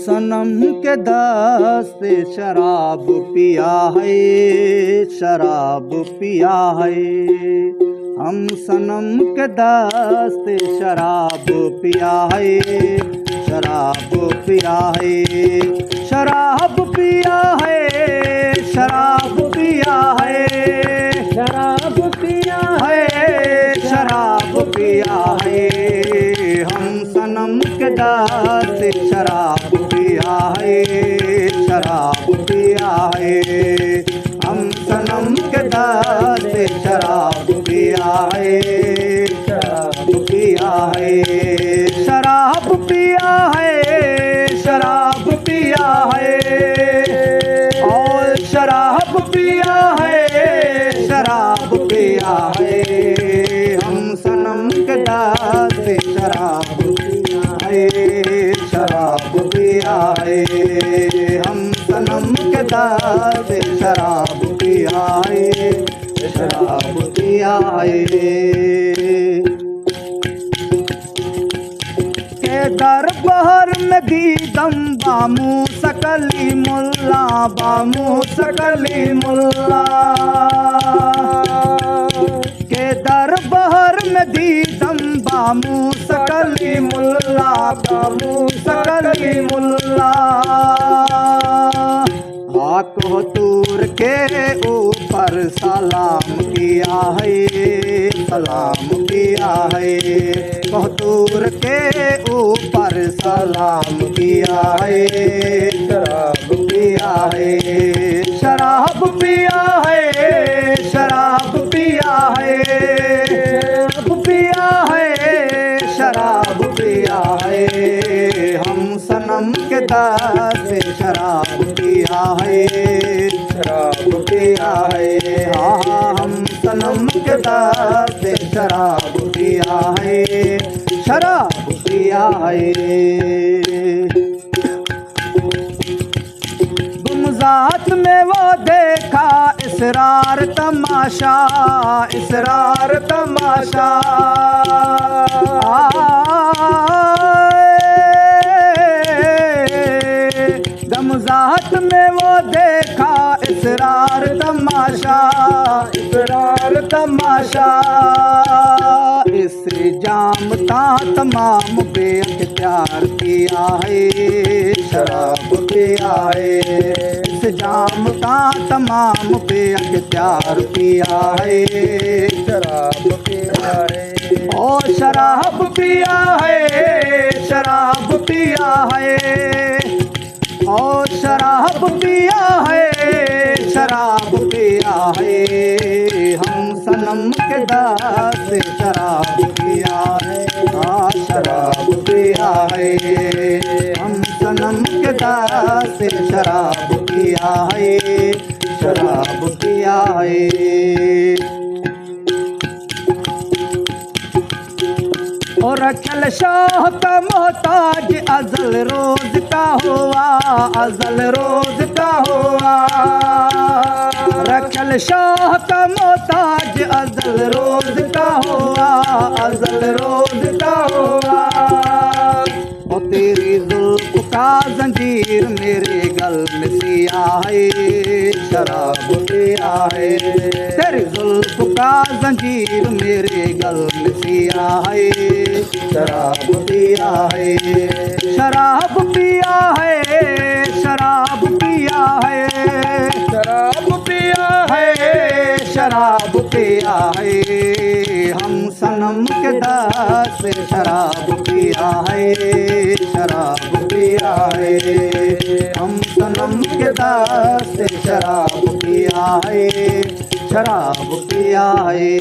सनम के दस्त शराब पिया है, शराब पिया है। हम सनम के दस्त शराब पिया है, शराब पिया है। शराब पिया है, शराब पिया है, शराब पिया है शराब पिया है। हम सनम के दस्त शराब पिया है, शराब पिया है। हम सनम के दस्त शराब पिया है, शराब पिया है। शराब पिया है, शराब पिया है। और शराब पिया है, शराब पिया है। हम सनम के दस्त शराब पिया है, शराब पिया है। हम सनम के दस्त शराब पिया है, शराब पिया है। के दरबार में दीदम बामू सकली मुल्ला, बामू सकली मुल्ला। के दरबार में दीदम बामू सकली मुल्ला, बामू सकली मुल्ला। हाथ तूर के ऊपर सलाम किया है, सलाम किया है। कहतूर के ऊपर सलाम किया है, शराब पिया है। शराब पिया है, शराब पिया है। शराब पिया है, शराब पिया है। हम सनम के दस्त शराब पिया है, शराब पिया है। हाँ हम सनम के दस्त शराब पिया है, शराब पिया है। गुमजात में वो देखा इसरार तमाशा, इसरार तमाशा। गमजात में वो देखा इसरार तमाशा, इसरार तमाशा। इससे जामता तमाम बेअख्तियार किया है, शराब पिया है। इस जामता तमाम बेअख्तियार किया है, शराब पिया है। ओ शराब पिया है, शराब पिया है। ओ शराब पिया है, शराब पिया है। हम सनम के दस्त शराब पिया है, हाँ शराब पिया है। हम सनम के दस्त शराब पिया है, शराब पिया है। और रखल शाह का मोहताज अजल रोज का हुआ, अजल रोज का हुआ। रखल शाह का मोहताज अजल रोज का हुआ, अजल रोज का हुआ। और तेरी जुल्फ का जंजीर मेरे गल में सिया है, शराब पिया है। तेरी जुल्फ का जंजीर मेरे गल में सिया है, शराब पिया है। शराब पिया है, शराब पिया है। शराब पिया है, शराब पिया है। हम सनम के दस्त शराब पिया है, शराब पिया है। हम सनम के दस्त शराब पिया है, शराब पिया है।